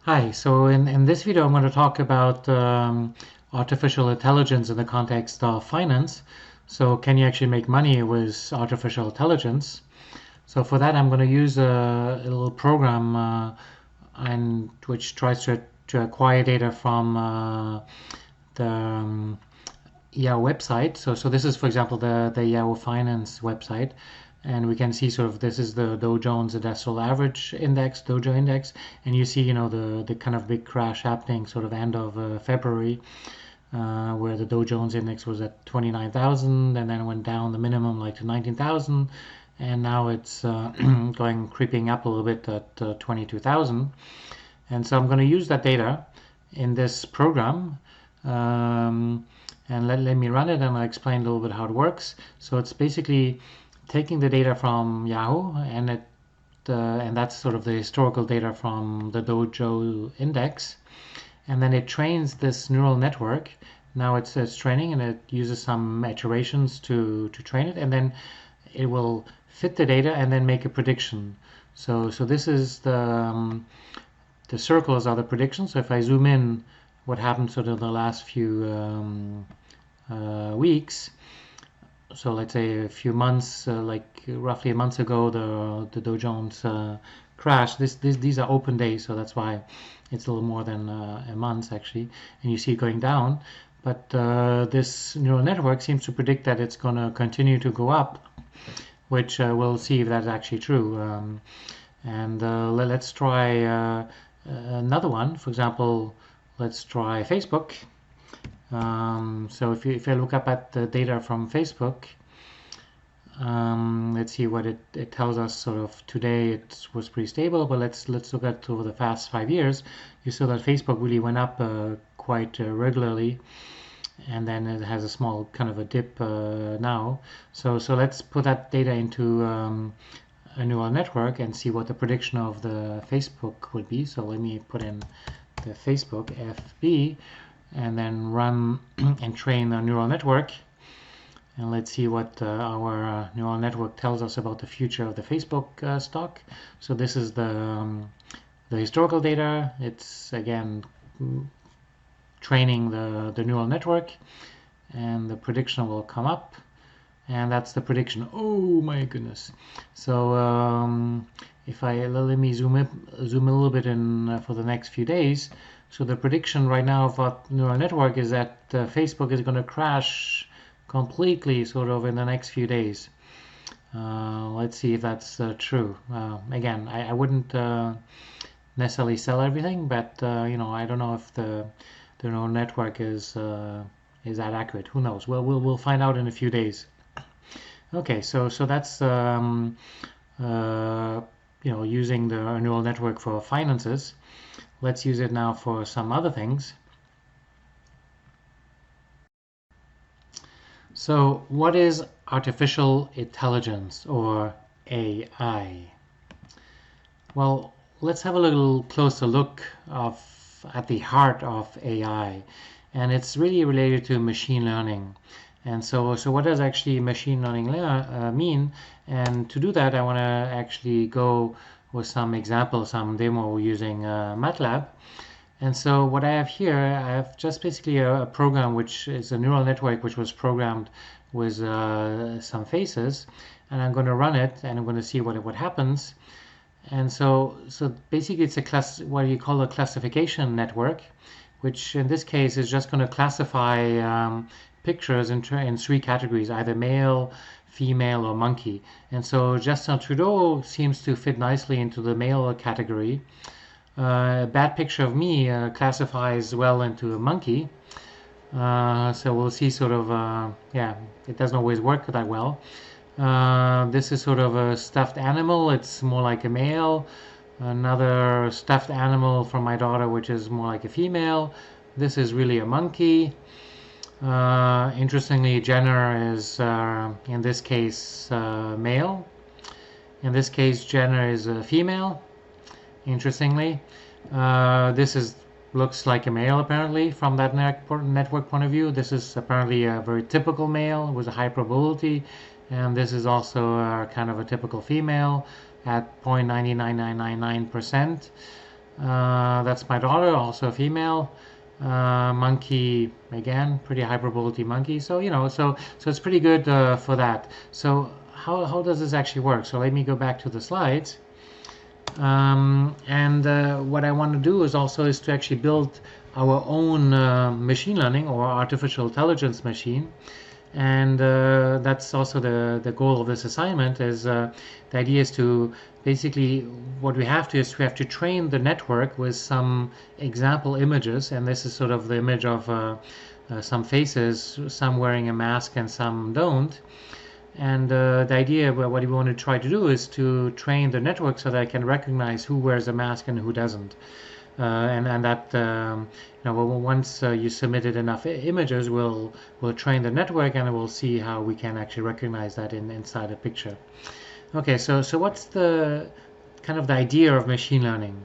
Hi, so in this video, I'm going to talk about artificial intelligence in the context of finance. So, can you actually make money with artificial intelligence? So, for that, I'm going to use a little program and which tries to acquire data from the Yahoo website. So this is, for example, the Yahoo Finance website, and we can see sort of this is the Dow Jones Industrial Average Index, Dojo Index, and you see, the kind of big crash happening sort of end of February, where the Dow Jones Index was at 29,000, and then it went down the minimum like to 19,000, and now it's going creeping up a little bit at 22,000. And so I'm going to use that data in this program. And let me run it and I'll explain a little bit how it works. So it's basically taking the data from Yahoo and that's sort of the historical data from the Dojo Index, and then it trains this neural network. Now it's training and it uses some iterations to train it, and then it will fit the data and then make a prediction. So this is the circles are the predictions. So if I zoom in, what happened sort of the last few weeks. So let's say a few months, like roughly a month ago, the Dow Jones crashed. These are open days, so that's why it's a little more than a month actually, and you see it going down. But this neural network seems to predict that it's going to continue to go up, which we'll see if that's actually true. And let's try another one. For example, let's try Facebook. So if you look up at the data from Facebook, let's see what it tells us. Sort of today it was pretty stable, but let's look at over the past 5 years. You saw that Facebook really went up quite regularly, and then it has a small kind of a dip now. So let's put that data into a neural network and see what the prediction of the Facebook would be. So let me put in the Facebook FB and then run and train the neural network, and let's see what our neural network tells us about the future of the Facebook stock. So this is the historical data. It's again training the neural network, and the prediction will come up, and that's the prediction. Oh my goodness. So if I let me zoom a little bit in for the next few days. So the prediction right now of our neural network is that Facebook is going to crash completely sort of in the next few days. Let's see if that's true. Again, I wouldn't necessarily sell everything, but I don't know if the neural network is that accurate. Who knows? Well, we'll find out in a few days. Okay, so that's using the neural network for finances. Let's use it now for some other things. So what is artificial intelligence, or AI? Well, let's have a little closer look at the heart of AI, and it's really related to machine learning. And so what does actually machine learning mean? And to do that, I want to actually go with some examples, some demo using MATLAB. And so what I have here, I have just basically a program which is a neural network which was programmed with some faces, and I'm going to run it and I'm going to see what happens. And so basically it's what you call a classification network, which in this case is just going to classify pictures in three categories, either male, female, or monkey. And so Justin Trudeau seems to fit nicely into the male category. A bad picture of me classifies well into a monkey. So we'll see sort of, it doesn't always work that well. This is sort of a stuffed animal. It's more like a male. Another stuffed animal from my daughter, which is more like a female. This is really a monkey. Interestingly, gender is, in this case, male. In this case, gender is female. Interestingly, this looks like a male apparently from that network point of view. This is apparently a very typical male with a high probability, and this is also kind of a typical female at 0.99999%. That's my daughter, also a female. Monkey, again, pretty high probability monkey. So, so it's pretty good for that. So how does this actually work? So let me go back to the slides. And what I want to do is to actually build our own machine learning or artificial intelligence machine. And that's also the goal of this assignment. Is the idea is to basically, what we have to is we have to train the network with some example images, and this is sort of the image of some faces, some wearing a mask and some don't. And the idea, what we want to try to do is to train the network so that I can recognize who wears a mask and who doesn't. And that once you submitted enough images, we'll train the network, and we'll see how we can actually recognize that inside a picture. Okay, so what's the kind of the idea of machine learning?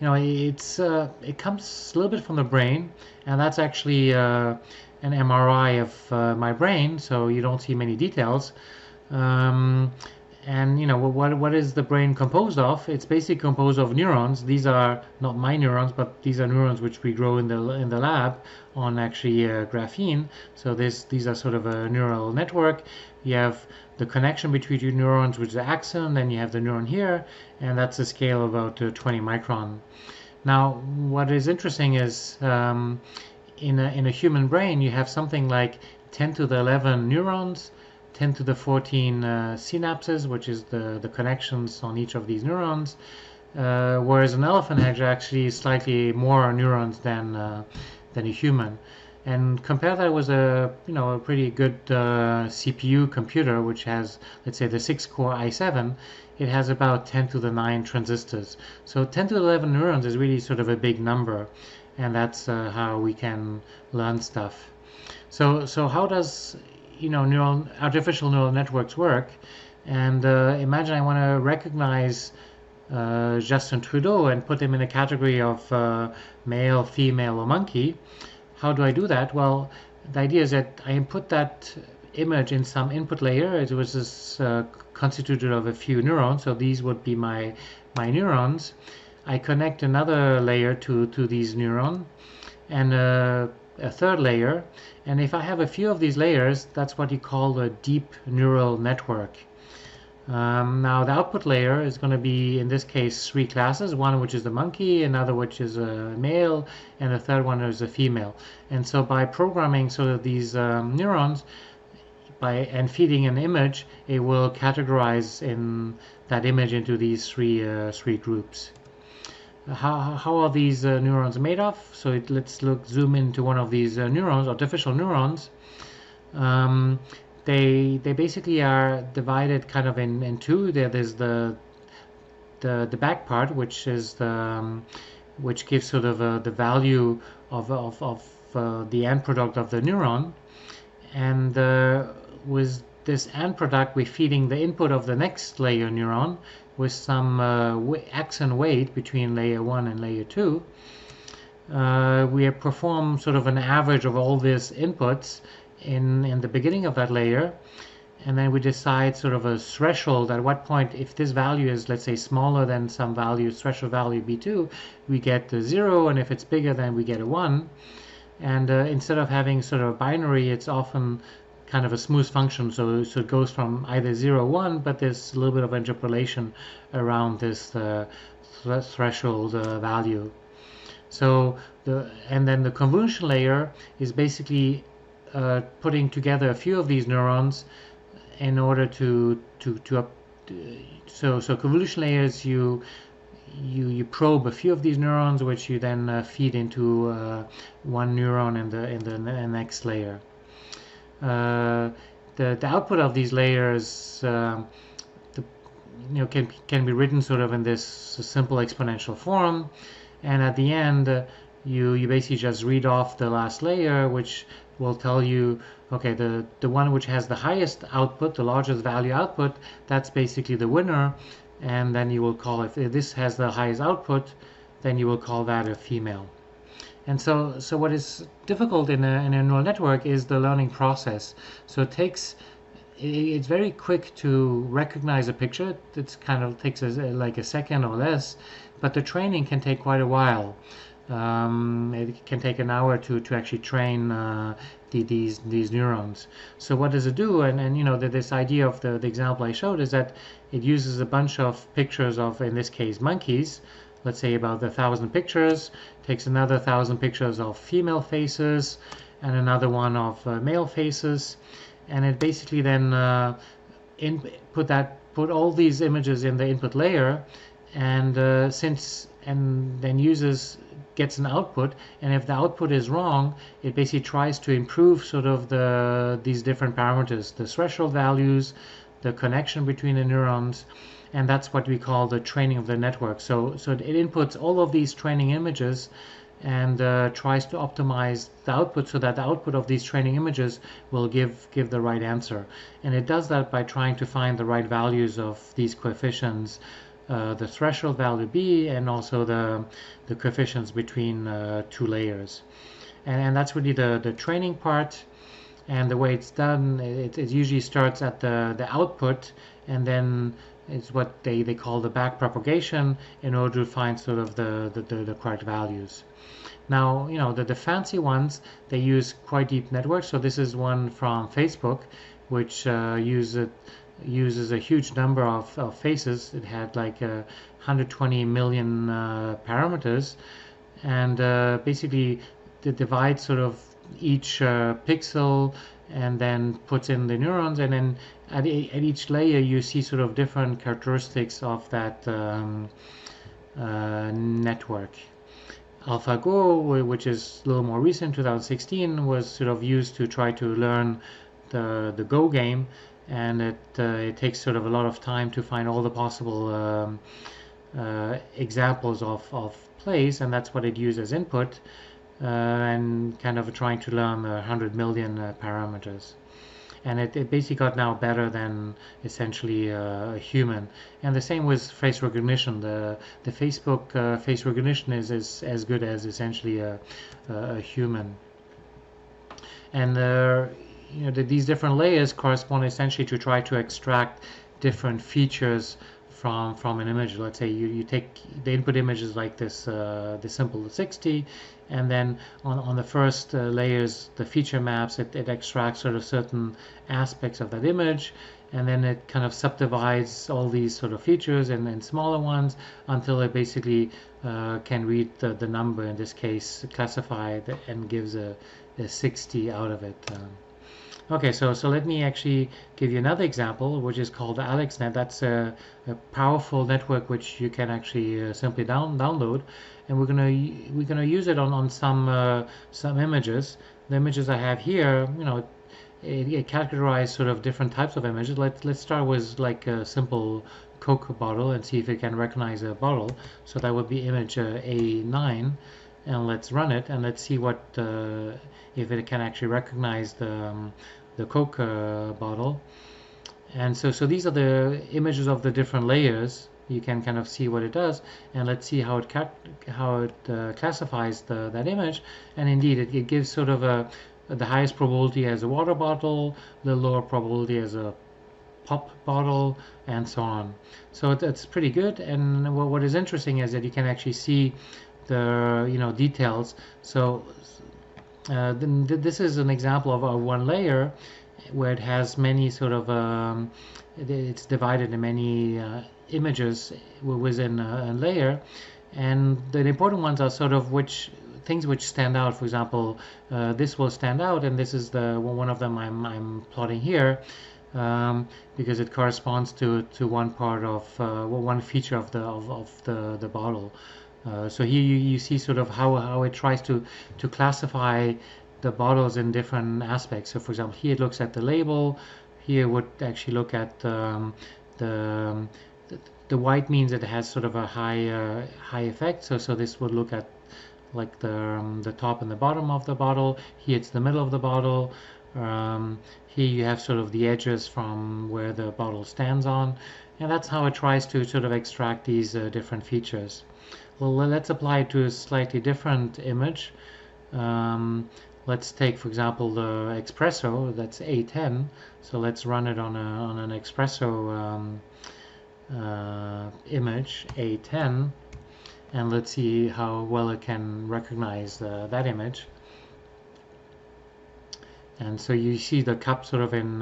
It comes a little bit from the brain, and that's actually an MRI of my brain, so you don't see many details. And what is the brain composed of? It's basically composed of neurons. These are not my neurons, but these are neurons which we grow in the lab on actually graphene. So these are sort of a neural network. You have the connection between two neurons, which is the axon. Then you have the neuron here, and that's a scale of about 20 micron. Now, what is interesting is in a human brain, you have something like 10 to the 11 neurons, 10 to the 14 synapses, which is the connections on each of these neurons, whereas an elephant has actually slightly more neurons than a human. And compare that with a pretty good CPU computer, which has, let's say, the 6-core i7. It has about 10 to the 9 transistors. So 10 to the 11 neurons is really sort of a big number, and that's how we can learn stuff. So how does artificial neural networks work? And imagine I want to recognize Justin Trudeau and put him in a category of male, female, or monkey. How do I do that? Well, the idea is that I input that image in some input layer. It was constituted of a few neurons, so these would be my neurons. I connect another layer to these neurons, and a third layer. And if I have a few of these layers, that's what you call a deep neural network. Now the output layer is going to be, in this case, 3 classes, one which is the monkey, another which is a male, and the third one is a female. And so by programming sort of these neurons and feeding an image, it will categorize in that image into these three groups. How are these neurons made of? So let's zoom into one of these neurons, artificial neurons. They basically are divided kind of in two. There's the back part, which is which gives sort of the value of the end product of the neuron, and with this end product, we're feeding the input of the next layer neuron with some axon weight between layer 1 and layer 2. We perform sort of an average of all these inputs in the beginning of that layer, and then we decide sort of a threshold at what point, if this value is, let's say, smaller than some value, threshold value b2, we get a 0, and if it's bigger, then we get a 1. And instead of having sort of a binary, it's often kind of a smooth function, so it goes from either 0, 1, but there's a little bit of interpolation around this threshold value. So and then the convolution layer is basically putting together a few of these neurons in order so convolution layers, you probe a few of these neurons, which you then feed into one neuron in the next layer. The output of these layers can be written sort of in this simple exponential form, and at the end you basically just read off the last layer, which will tell you, okay, the one which has the highest output, the largest value output, that's basically the winner, and then you will call, if this has the highest output, then you will call that a female. And so what is difficult in a neural network is the learning process. So it's very quick to recognize a picture. It kind of takes like a second or less, but the training can take quite a while. It can take an hour to actually train these neurons. So what does it do? And you know, this idea of the example I showed is that it uses a bunch of pictures of, in this case, monkeys. Let's say about 1,000 pictures, takes another 1,000 pictures of female faces and another one of male faces, and it basically then put all these images in the input layer, and then gets an output, and if the output is wrong, it basically tries to improve sort of these different parameters, the threshold values, the connection between the neurons, and that's what we call the training of the network. So it inputs all of these training images and tries to optimize the output so that the output of these training images will give the right answer. And it does that by trying to find the right values of these coefficients, the threshold value B, and also the coefficients between two layers. And that's really the training part. And the way it's done, it usually starts at the output, and then it's what they call the back propagation in order to find sort of the correct values. Now, you know, the fancy ones, they use quite deep networks. So this is one from Facebook, which uses a huge number of faces. It had like 120 million parameters, and basically it divides sort of each pixel and then puts in the neurons, and then at each layer you see sort of different characteristics of that network. AlphaGo, which is a little more recent, 2016, was sort of used to try to learn the Go game, and it takes sort of a lot of time to find all the possible examples of plays, and that's what it used as input, and kind of trying to learn 100 million parameters. And it basically got now better than essentially a human. And the same with face recognition. The Facebook face recognition is as good as essentially a human. And you know, these different layers correspond essentially to try to extract different features from an image. Let's say you take the input images like this simple 60, and then on the first layers, the feature maps, it extracts sort of certain aspects of that image, and then it kind of subdivides all these sort of features in smaller ones until it basically can read the number, in this case classified, and gives a 60 out of it. Okay, so let me actually give you another example, which is called AlexNet. That's a powerful network which you can actually simply download, and we're gonna use it on some images. The images I have here, you know, it categorizes sort of different types of images. Let's start with like a simple Coke bottle and see if it can recognize a bottle. So that would be image A9, and let's run it, and let's see what if it can actually recognize the Coke bottle. And so these are the images of the different layers. You can kind of see what it does, and let's see how it classifies that image. And indeed, it gives sort of the highest probability as a water bottle, the lower probability as a pop bottle, and so on. So it's pretty good. And what is interesting is that you can actually see the details. So this is an example of one layer where it has many sort of it's divided in many images within a layer, and the important ones are sort of which things which stand out. For example, this will stand out, and this is the one of them I'm plotting here, because it corresponds to one part of one feature of the bottle. So here you see sort of how it tries to classify the bottles in different aspects. So for example, here it looks at the label. Here it would actually look at the white means it has sort of a high effect. So this would look at like the top and the bottom of the bottle. Here it's the middle of the bottle. Here you have sort of the edges from where the bottle stands on, and that's how it tries to sort of extract these different features. Well, let's apply it to a slightly different image. Let's take, for example, the espresso. That's A10. So let's run it on an espresso image A10, and let's see how well it can recognize that image. And so you see the cup sort of in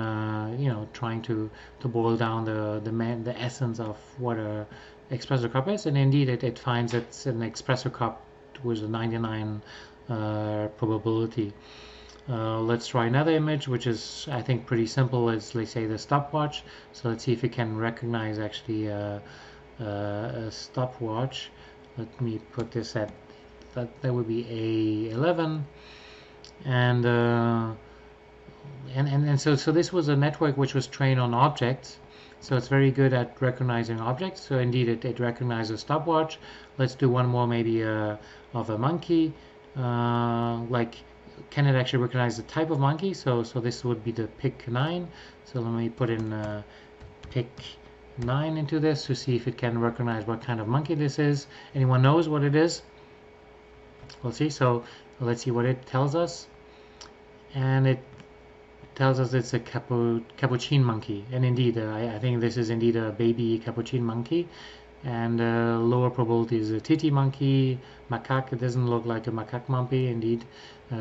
trying to boil down the essence of what a espresso cup is, and indeed it finds it's an espresso cup with a 99 probability. Let's try another image, which is, I think, pretty simple. It's, let's say, the stopwatch. So let's see if it can recognize actually a stopwatch. Let me put this at that would be A11, and so this was a network which was trained on objects. So it's very good at recognizing objects. So indeed, it recognizes a stopwatch. Let's do one more, maybe of a monkey. Like, can it actually recognize the type of monkey? So this would be the pick 9. So let me put in pick 9 into this to see if it can recognize what kind of monkey this is. Anyone knows what it is? We'll see. So let's see what it tells us. And it tells us it's a capuchin monkey, and indeed I think this is indeed a baby capuchin monkey, and lower probability is a titi monkey, macaque. It doesn't look like a macaque monkey indeed,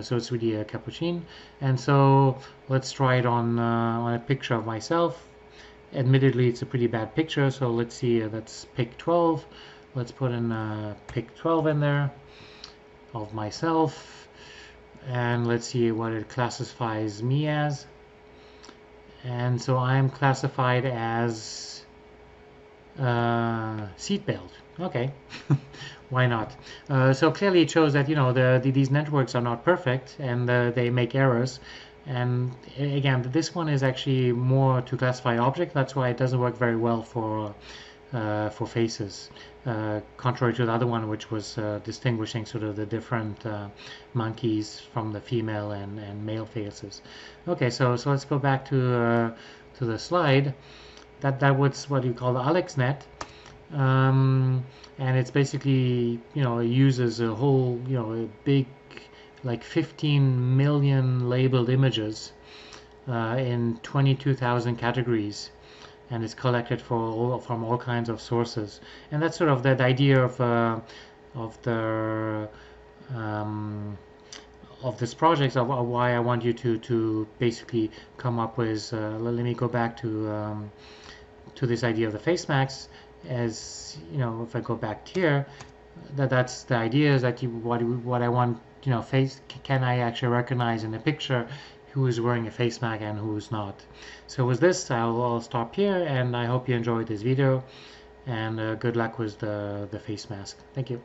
so it's really a capuchin. And so let's try it on a picture of myself. Admittedly, it's a pretty bad picture, so let's see. That's pick 12. Let's put in pick 12 in there of myself, and let's see what it classifies me as. And so I'm classified as seatbelt. Okay, why not? So clearly it shows that these networks are not perfect, and they make errors. And again, this one is actually more to classify objects. That's why it doesn't work very well for faces, contrary to the other one, which was distinguishing sort of the different monkeys from the female and male faces. Okay, so let's go back to the slide. That was what you call the AlexNet, and it's basically it uses a whole a big, like 15 million labeled images in 22,000 categories, and it's collected from all kinds of sources. And that's sort of that idea of this project, of why I want you to basically come up with. Let me go back to this idea of the face mask. As if I go back here, that's the idea, is that what I want. Face, can I actually recognize in a picture who is wearing a face mask and who is not. So with this, I'll stop here, and I hope you enjoyed this video, and good luck with the face mask. Thank you.